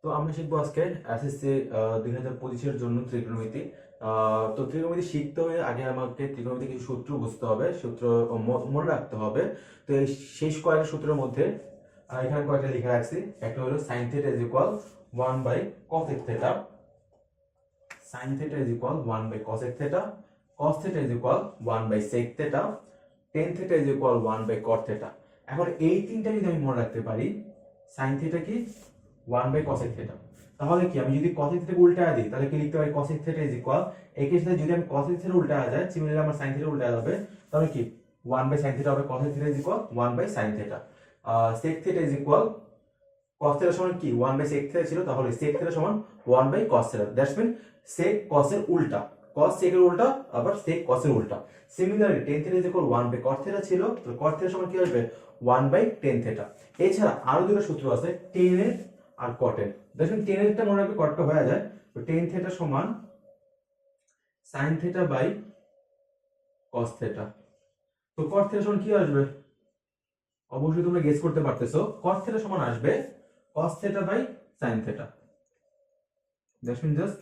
তো আমরা শিখবো আজকে এসএসসি 2025 এর জন্য ত্রিকোণমিতি। তো ত্রিকোণমিতি শিখতে হলে আগে আমাকে ত্রিকোণমিতি কিছু সূত্র বুঝতে হবে, সূত্র মনে রাখতে হবে। তো এই শেষ কয়েকটা সূত্রের মধ্যে এখানে কয়েকটা লিখে রাখছি। একটা হলো sin θ is equal 1 by cosec θ, sin θ is equal 1 by cosec θ, cos θ is equal 1 by sec θ, tan θ is equal 1 by cot θ। এখন এই তিনটা যদি আমি মনে রাখতে পারি, sin θ কি 1 by cosec θ, তাহলে কি আমি যদি cosec θ কে উল্টায়া দিই তাহলে কি লিখতে পারি cosec θ is equal, এই ক্ষেত্রে যদি আমি cosec θ উল্টায়া যায় সিমিলারলি আমার sin θ উল্টায়া যাবে, তাহলে কি 1 by sin θ হবে, cosec θ is equal 1 by sin θ। sec θ is equal cos θ সমান কি 1 by sec θ ছিল, তাহলে sec θ সমান 1 by cos θ। That's mean sec cos এর উল্টা, cos sec এর উল্টা আবার sec cos এর উল্টা। Similarly tan θ is equal 1 by cot θ ছিল, তো cot θ সমান কি আসবে 1 by tan θ। এছাড়া আরো দুটো সূত্র আছে tan এর আর cot এর। দেখুন tan এরটা মনে রাখবে cot টা হয়ে যায়, তো tan θ সমান sin θ by cos θ। তো cot θ সমান কি আসবে, অবশ্যই তোমরা গেস করতে পারতেছো, cos θ সমান আসবে cos θ by sin θ। That's mean just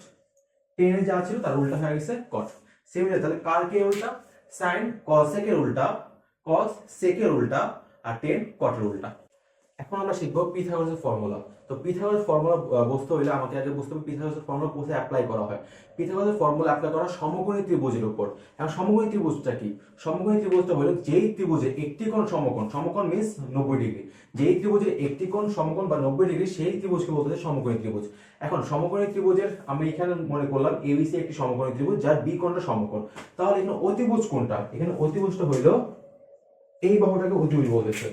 tan এ যা ছিল তার উল্টা হয়ে গেছে cot। সিমিলার তাহলে কার কে উল্টা, sin cosec এর উল্টা, cos sec এর উল্টা, আর tan cot এর উল্টা। এখন আমরা শিখব পিথাগোরাসের ফর্মুলা। তো পিথাগোরাসের ফর্মুলা বুঝতে হলে আমাকে আগে বুঝতে হবে পিথাগোরাসের ফর্মুলা কোথায় অ্যাপ্লাই করা হয়। পিথাগোরাসের ফর্মুলা অ্যাপ্লাই করা সমকোণী ত্রিভুজের উপর। এখন সমকোণী ত্রিভুজটা কি? সমকোণী ত্রিভুজটা হলো যেই ত্রিভুজের একটি কোণ সমকোণ, সমকোণ মিন্স 90 ডিগ্রি, যেই ত্রিভুজের একটি কোণ সমকোণ বা 90 ডিগ্রি সেই ত্রিভুজকে বলতে হয় সমকোণী ত্রিভুজ। এখন সমকোণী ত্রিভুজের আমি এখানে মনে করলাম এবিসি একটি সমকোণী ত্রিভুজ যার বি কোণটা সমকোণ। তাহলে এখানে অতিভুজ কোণটা, এখানে অতিভুজটা হইলো এই বাহুটাকে অতিভুজ বলতেছে,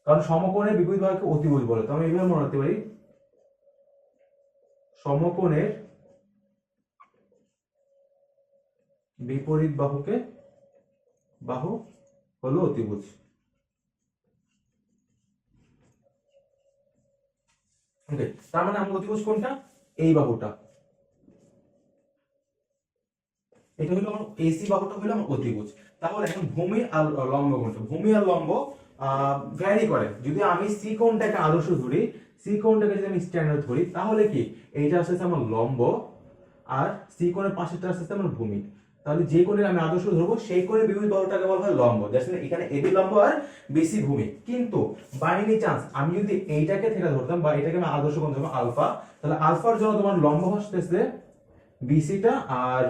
কারণ সমকোণের বিপরীত বাহুকে অতিভুজ বলে। তো আমি এইভাবে মনে রাখতে পারি সমকোণের বিপরীত বাহুকে বাহু হলো অতিভুজ। ওকে, তার মানে আমার অতিভুজ কোনটা, এই বাহুটা, এটা হলো আমার এসি বাহুটা হলো আমার অতিভুজ। তাহলে এখন ভূমি আর লম্ব কোণটা, ভূমি আর লম্ব ভ্যারি করে। যদি আমি সি কোণটাকে আদর্শ ধরি, সি কোণটাকে যদি আমি স্ট্যান্ডার্ড ধরি, তাহলে কি এইটা আসছে আমার লম্ব আর সি কোণের পাশেরটা আসছে আমার ভূমি। তাহলে যে কোণের আমি আদর্শ ধরবো সেই কোণের বিপরীত বাহুটাকে বলা হয় লম্ব। দেখেন এখানে এবি লম্ব আর বিসি ভূমি। কিন্তু বাই এনি চান্স আমি যদি এইটাকে থিটা ধরতাম বা এটাকে আমি আদর্শ কোণ ধরতাম আলফা, তাহলে আলফার জন্য তোমার লম্ব আসতেছে বিসিটা আর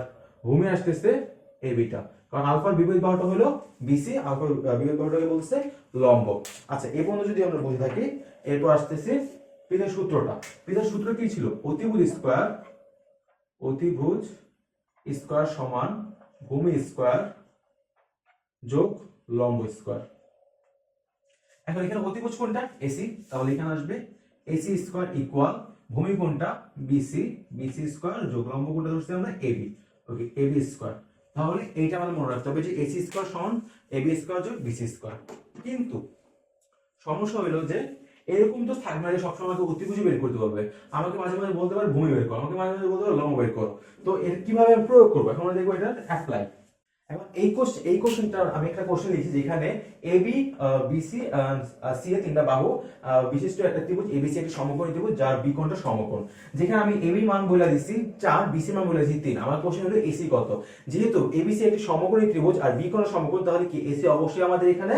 ভূমি আসতেছে এবিটা, কারণ আলফার বিপরীত বাহুটা হলো বিসি, আলফার বিপরীত বাহুটাকে বলতেছে লম্ব। আচ্ছা, এই পর্যন্ত যদি আমরা বুঝে থাকি, এরপর আসতেছে পিথার সূত্রটা। পিথার সূত্র কি ছিল, অতিভুজ স্কয়ার, অতিভুজ স্কয়ার সমান ভূমি স্কয়ার যোগ লম্ব স্কয়ার। এখন এখানে অতিভুজ কোনটা, এসি, তাহলে এখানে আসবে এসি স্কয়ার ইকুয়াল ভূমি কোনটা বিসি, বিসি স্কয়ার যোগ লম্ব কোনটা ধরছি আমরা এবি। ওকে, এবি স্কয়ার। তাহলে এইটা আমাদের মনে রাখতে হবে যে এসি স্কয়ার সমান এবি স্কয়ার যোগ বিসি স্কয়ার। কিন্তু সমস্যা হলো যে এরকম তো থাকবে না যে সবসময় আমাকে অতিভুজ বের করতে হবে, আমাকে মাঝে মাঝে বলতে পারে ভূমি বের করো, আমাকে মাঝে মাঝে বলতে পারে লম্ব বের করো। তো এর কিভাবে আমি প্রয়োগ করবো, এখন আমরা দেখবো এটা অ্যাপ্লাই। এখন এই কোশ্চেনটা আমি একটা কোশ্চেন লিখেছি যেখানে এবি বিসি সি এর তিনটা বাহু বিশিষ্ট একটা ত্রিভুজ, এবিসি একটা সমকোণী ত্রিভুজ যার বি কোণটা সমকোণ। যেখানে আমি এবি মান বলে দিছি 4, বিসি মান বলে দিছি 3। আমার কোশ্চেন হলো এসি কত। যেহেতু এবিসি একটি সমকোণী ত্রিভুজ আর বি কোণ সমকোণ, তাহলে কি এসি অবশ্যই আমাদের এখানে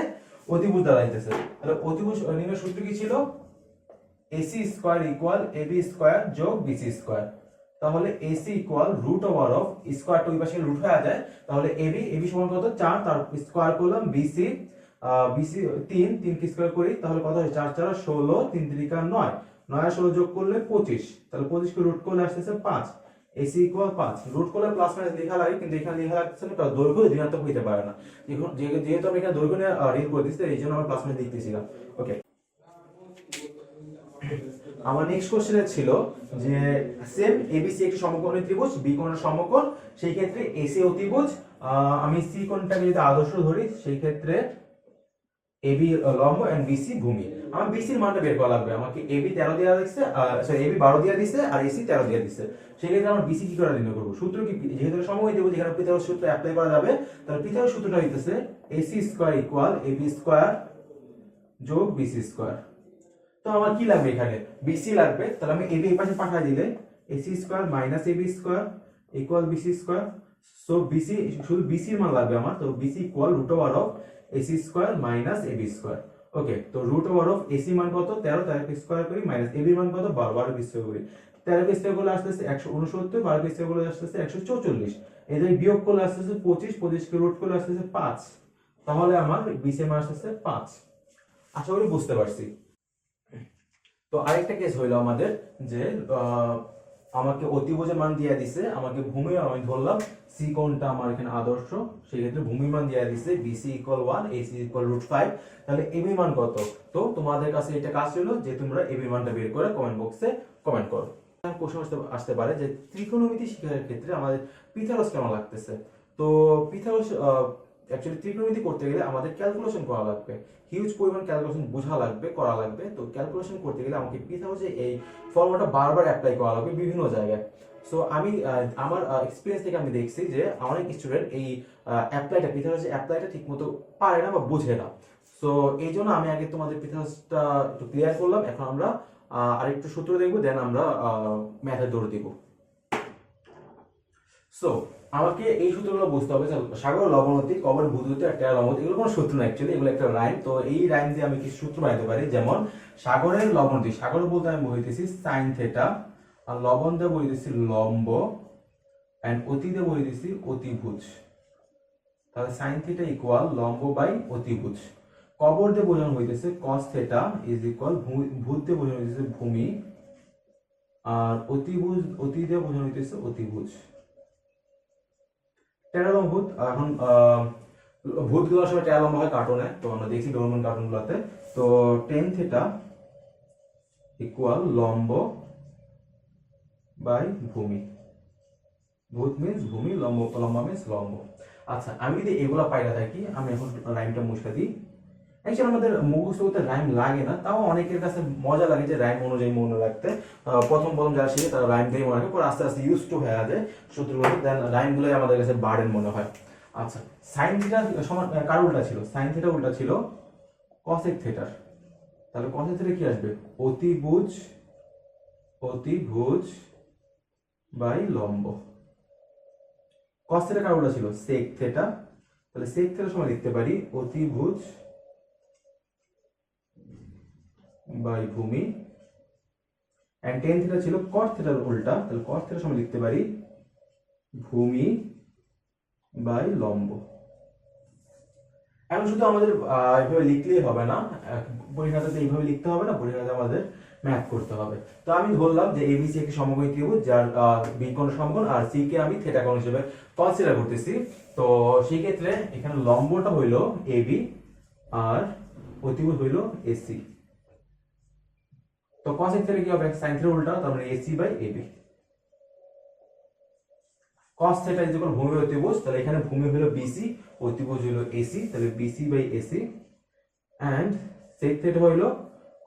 অতিভুজ দাঁড়াইতেছে। তাহলে অতিভুজ নির্ণয় সূত্র কি ছিল, AC square equal AB square যোগ বিসি স্কয়ার। তাহলে AC equal root over of স্কয়ারটা ওই পাশে রুট হয়ে যায়, তাহলে এবি সমান কত 4, তার স্কয়ার করলাম বিসি, বিসি 3, 3 কে স্কয়ার করি তাহলে কত হয় 4 4 16, 3 3 9, 9 আর 16 যোগ করলে 25, তাহলে 25 কে রুট করলে আসছে 5। AC ইকুয়াল 5, রুট করলে প্লাস মাইনাস লেখা লাগে, কিন্তু এখানে লেখা লাগছে না কারণ দৈর্ঘ্য ঋণাত্মক হইতে পারে না। যেহেতু আমি এখানে দৈর্ঘ্য নিয়ে ঋণ করে দিচ্ছি, এই জন্য আমরা প্লাস মাইনাস লিখতেছিলাম। ওকে, আমার নেক্সট কোশ্চেনে ছিল যে সেম এবিসি একটি সমকোণী ত্রিভুজ, বি কোণের সমকোণ, সেই ক্ষেত্রে এসি অতিভুজ, আমি সি কোণটাকে যদি আদর্শ ধরি সেই ক্ষেত্রে এবি লম্ব এন্ড বিসি ভূমি। আমার বিসির মানটা বের করা লাগবে, আমাকে এবি 13 দেওয়া দিচ্ছে, সরি এবি 12 দেওয়া দিচ্ছে আর এসি 13 দেওয়া দিচ্ছে। সেই ক্ষেত্রে আমরা বিসি কি করে নির্ণয় করব, সূত্র কি, যেহেতু সমকোণী ত্রিভুজ এখানে পিথাগোরাস সূত্র অ্যাপ্লাই করা যাবে, তাহলে পিথাগোরাস সূত্রটা হইতেছে AC square equal AB square যোগ বিসি স্কয়ার। তো আমার কি লাগবে এখানে, বিসি লাগবে। তাহলে আমি এবি এই পাশে পাঠিয়ে দিলে AC square minus AB square equal BC square. So BC, শুধু বিসির মান লাগবে আমার, তো BC equal root over of AC square minus AB square. Okay, তো রুট ওভার অফ এসি মান কত 13, 13 স্কয়ার করি, মাইনাস এবি মান কত 12, 12 স্কয়ার করি। 13 স্কয়ার করলে আসতেছে 169, 12 স্কয়ার করলে আসতেছে 144, এই যে বিয়োগ করলে আসতেছে 25, 25 কে রুট করলে আসতেছে 5। তাহলে আমার বিসি মান আসতেছে 5। আশা করি বুঝতে পারছি। তো আরেকটা কেস হইলো আমাদের যে আমাকে অতিভুজের মান দিয়ে দিছে, আমাকে ভূমি আমি ধরলাম সি কোণটা আমার এখানে আদর্শ, সেই ক্ষেত্রে ভূমি মান দিয়ে দিছে বিসি ইকুয়াল 1, এসি ইকুয়াল √5। তাহলে এবি মান কত? তো তোমাদের কাছে এটা কাজ ছিল যে তোমরা এবি মানটা বের করে কমেন্ট বক্সে কমেন্ট করো। কোশ্চেন আসতে পারে যে ত্রিকোণমিতি শিক্ষার ক্ষেত্রে আমাদের পিথাগোরাস কেমন লাগতেছে। তো পিথাগোরাস অ্যাকচুয়ালি ত্রিকোণমিতি করতে গেলে আমাদের ক্যালকুলেশন করা লাগবে, হিউজ পরিমাণ ক্যালকুলেশন বোঝা লাগবে, করা লাগবে। তো ক্যালকুলেশন করতে গেলে আমাকে পিথাগোরাসে এই ফর্মুলাটা বারবার অ্যাপ্লাই করা লাগবে বিভিন্ন জায়গায়। সো আমি আমার এক্সপিরিয়েন্স থেকে আমি দেখছি যে অনেক স্টুডেন্ট এই অ্যাপ্লাইটা পিথাগোরাসের অ্যাপ্লাইটা ঠিকমতো পারে না বা বোঝে না। সো এই জন্য আমি আগে তোমাদের পিথাগোরাসটা একটু ক্লিয়ার করলাম। এখন আমরা আরেকটু সূত্র দেখবো, দেন আমরা ম্যাথে দৌড় দিব। সো আমাকে এই সূত্রগুলো বুঝতে হবে। সাগর লবণতি, কবর ভূততি আর টেরা লবণতি, এগুলো কোনো সূত্র না, অ্যাকচুয়ালি এগুলো একটা রাইম। তো এই রাইম দিয়ে আমি কিছু সূত্র বানাতে পারি। যেমন সাগরের লবণতি, সাগর বলতে আমি বলতেছি সাইন থেটা, আর লবণ দিয়ে বলতেছি লম্ব, এন্ড অতি দিয়ে বলতেছি অতিভুজ। তাহলে সাইন থেটা ইকুয়াল লম্ব বাই অতিভুজ। কবর দিয়ে বোঝানো হইতেছে কস থেটা ইজ ইকুয়াল ভূত দিয়ে বোঝানো হইতেছে ভূমি, আর অতিভুজ, অতি দিয়ে বোঝানো হইতেছে অতিভুজ। টেরালম্ব ভূত, এখন ভূতগুলোর সময় টেরালম্ব হয় কার্টুনে, তো আমরা দেখছি ডোরেমন কার্টুনগুলোতে। তো টেন থেটা ইকুয়াল লম্ব বাই ভূমি। ভূত মিন্স ভূমি, লম্ব লম্বা মিন্স লম্ব। আচ্ছা, আমি যদি এগুলা পাইরা থাকি, আমি এখন রাইমটা মুছে দিই। অ্যাকচুয়ালি আমাদের মুখস্থ করতে রাইম লাগে না, তাও অনেকের কাছে মজা লাগে যে রাইম অনুযায়ী মনে রাখতে। প্রথম প্রথম যারা শিখে তারা রাইম দিয়ে মনে রাখে, পরে আস্তে আস্তে ইউজ টু হয়ে যায় সূত্রগুলো, দেন রাইমগুলোই আমাদের কাছে বার্ডেন মনে হয়। আচ্ছা, সাইন থিটা সমান কার উল্টা ছিল? সাইন থিটা উল্টা ছিল কসেক থিটার। তাহলে কসেক থিটা কি আসবে? অতিভুজ, অতিভুজ বাই লম্ব। কস থিটা কার উল্টা ছিল? Sec theta. তাহলে সেক থিটার সময় লিখতে পারি অতিভুজ বাই ভূমি, এন্ড টেন থিটা ছিল কট থিটার উল্টা, তাহলে কট থিটার সময় লিখতে পারি ভূমি বাই লম্ব। এখন শুধু আমাদের এইভাবে লিখলেই হবে না, পরীক্ষাতে এইভাবে লিখতে হবে না, পরীক্ষাতে আমাদের ম্যাথ করতে হবে। তো আমি ধরলাম যে এবিসি একটি সমকোণী ত্রিভুজ যার বি কোণ সমকোণ, আর সি কে আমি থিটা কোণ হিসেবে কনসিডার করতেছি। তো সেই ক্ষেত্রে এখানে লম্বটা হইল এবি আর অতিভুজ হইল এসি। তো cos x কি হবে? sin থিটা উল্টা, তার মানে AC by AB। cos theta is equal ভূমি অতিভুজ, তাহলে এখানে ভূমি হলো BC, অতিভুজ হলো AC, তাহলে BC by AC, and sec theta হলো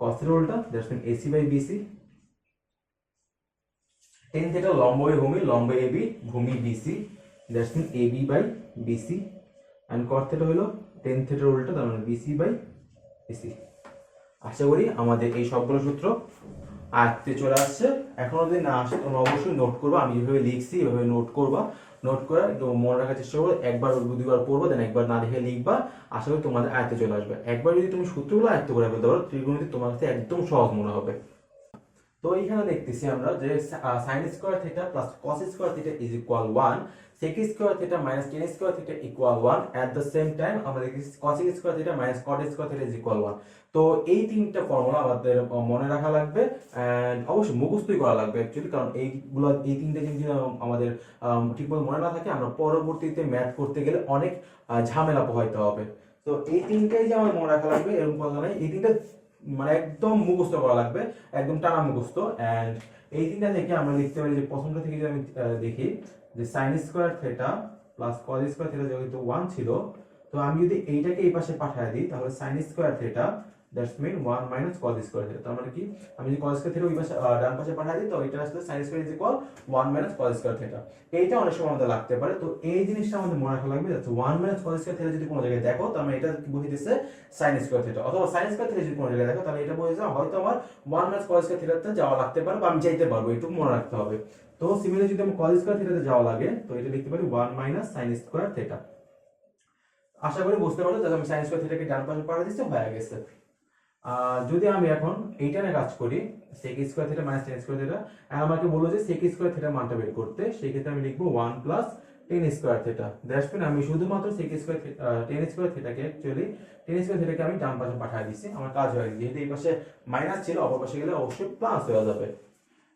cos থিটা উল্টা, that's mean AC by BC। tan theta লম্ব বাই ভূমি, লম্ব AB, ভূমি BC, that's mean AB by BC, and cos theta হলো tan থিটার উল্টা, তার মানে BC বাই AC। আশা করি আমাদের এই সবগুলো সূত্র আয়ত্তে চলে আসছে। এখনো যদি না আসে তোমরা অবশ্যই নোট করবা, আমি যেভাবে লিখছি এভাবে নোট করবা, নোট করে একটু মনে রাখার চেষ্টা করবো। একবার দুইবার পড়বো, দেন একবার না দেখে লিখবা, আশা করি তোমাদের আয়ত্তে চলে আসবে। একবার যদি তুমি সূত্রগুলো আয়ত্ত করে ফেলতে পারো, ত্রিকোণমিতি তোমার কাছে একদম সহজ মনে হবে। তো এইখানে দেখতেছি আমরা যে sin square theta plus cos square theta is equal 1, sec square theta minus tan square theta equal 1, at the same time আমরা দেখতেছি cos square theta minus cot square theta is equal 1। তো এই তিনটা ফর্মুলা আমাদের মনে রাখা লাগবে, and অবশ্যই মুখস্থই করা লাগবে অ্যাকচুয়ালি, কারণ এইগুলো এই তিনটা জিনিস আমাদের ঠিকমতো মনে না থাকে, আমরা পরবর্তীতে ম্যাথ করতে গেলে অনেক ঝামেলা পোহাইতে হবে। তো এই তিনটাই যে আমার মনে রাখা লাগবে এরকম কথা নাই, এই তিনটা মানে একদম মুখস্থ করা লাগবে, একদম টানা মুখস্থ। এন্ড এই তিনটা থেকে আমরা লিখতে পারি যে প্রথমটা থেকে যদি আমি দেখি যে sin square theta plus cos square theta যেহেতু 1 ছিল, তো আমি যদি এইটাকে এই পাশে পাঠিয়ে দিই তাহলে sin square theta that's mean 1 minus cos square theta. তার মানে কি আমি যদি cos স্কয়ার থিটা ওই পাশে ডান পাশে পাঠিয়ে দিই তো এটা আসলে sin square is equal 1 minus cos square theta. এইটা অনেক সময় আমাদের লাগতে পারে, তো এই জিনিসটা আমাদের মনে রাখা লাগবে। যাচ্ছে 1 মাইনাস cos স্কয়ার থিটা যদি কোনো জায়গায় দেখো তার মানে এটা কি বুঝিয়ে দিচ্ছে sin স্কয়ার থিটা, অথবা sin স্কয়ার থিটা যদি কোনো জায়গায় দেখো তাহলে এটা বুঝিয়ে যায় হয়তো আমার 1 মাইনাস cos স্কয়ার থিটাতে যাওয়া লাগতে পারে বা আমি যাইতে পারবো, একটু মনে রাখতে হবে। তো সিমিলারলি যদি আমি cos স্কয়ার থিটাতে যাওয়া লাগে তো এটা লিখতে পারি 1 মাইনাস sin স্কয়ার থিটা। আশা করি বুঝতে পারছো, যাতে আমি sin স্কয়ার থিটাকে ডান পাশে পাঠিয়ে দিচ্ছি হয়ে গেছে। যদি আমি এখন এইটা নিয়ে কাজ করি sec square theta minus tan square theta, আর আমাকে বললো যে sec স্কয়ার থিটার মানটা বের করতে, সেই ক্ষেত্রে আমি লিখবো 1 plus tan square theta. That's mean আমি শুধুমাত্র sec স্কয়ার tan স্কয়ার থিটাকে অ্যাকচুয়ালি tan স্কয়ার থিটাকে আমি ডান পাশে পাঠিয়ে দিচ্ছি, আমার কাজ হয়ে গেছে। যেহেতু এই পাশে মাইনাস ছিল অপর পাশে গেলে অবশ্যই প্লাস হয়ে যাবে।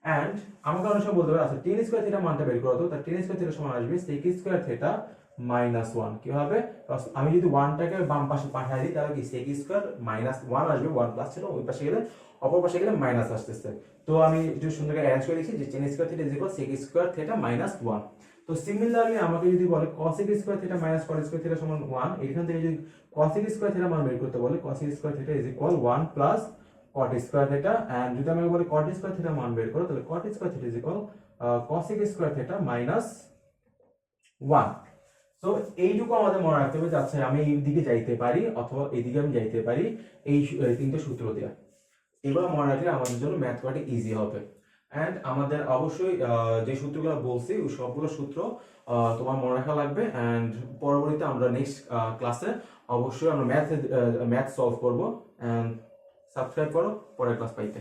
এন্ড আমাকে অনেক সময় বলতে পারে আচ্ছা tan স্কয়ার থিটা মানটা বের করো, তো তার tan স্কয়ার থিটা সমান আসবে sec স্কয়ার থিটা মাইনাস 1। কি হবে, আমি যদি 1 টাকে বাম পাশে পাঠিয়ে দিই তাহলে কি sec স্কয়ার মাইনাস 1 আসবে, 1 প্লাস ছিল ওই পাশে গেলে অপর পাশে গেলে মাইনাস আসতেছে। তো আমি একটু সুন্দর করে অ্যারেঞ্জ করে লিখছি যে tan square theta is equal sec square theta minus 1। তো সিমিলারলি আমাকে যদি বলে cos square theta minus cot square theta সমান 1, এখান থেকে যদি cos স্কয়ার থিটা মান বের করতে বলে cos square theta is equal 1 plus cot square theta, and যদি আমি বলি cot স্কয়ার থিটা মান বের করো তাহলে cot square theta is equal cos square theta minus 1। So এইটুকু আমাদের মনে রাখতে হবে যে আচ্ছা আমি এই দিকে যাইতে পারি অথবা এইদিকে আমি যাইতে পারি, এই তিনটে সূত্র দেয়া। এবার মনে রাখলে আমাদের জন্য ম্যাথ করাটা ইজি হবে। এন্ড আমাদের অবশ্যই যে সূত্রগুলো বলছি ওই সবগুলো সূত্র তোমার মনে রাখা লাগবে। এন্ড পরবর্তীতে আমরা নেক্সট ক্লাসে অবশ্যই আমরা ম্যাথ সলভ করব। এন্ড সাবস্ক্রাইব করো পরের ক্লাস পাইতে।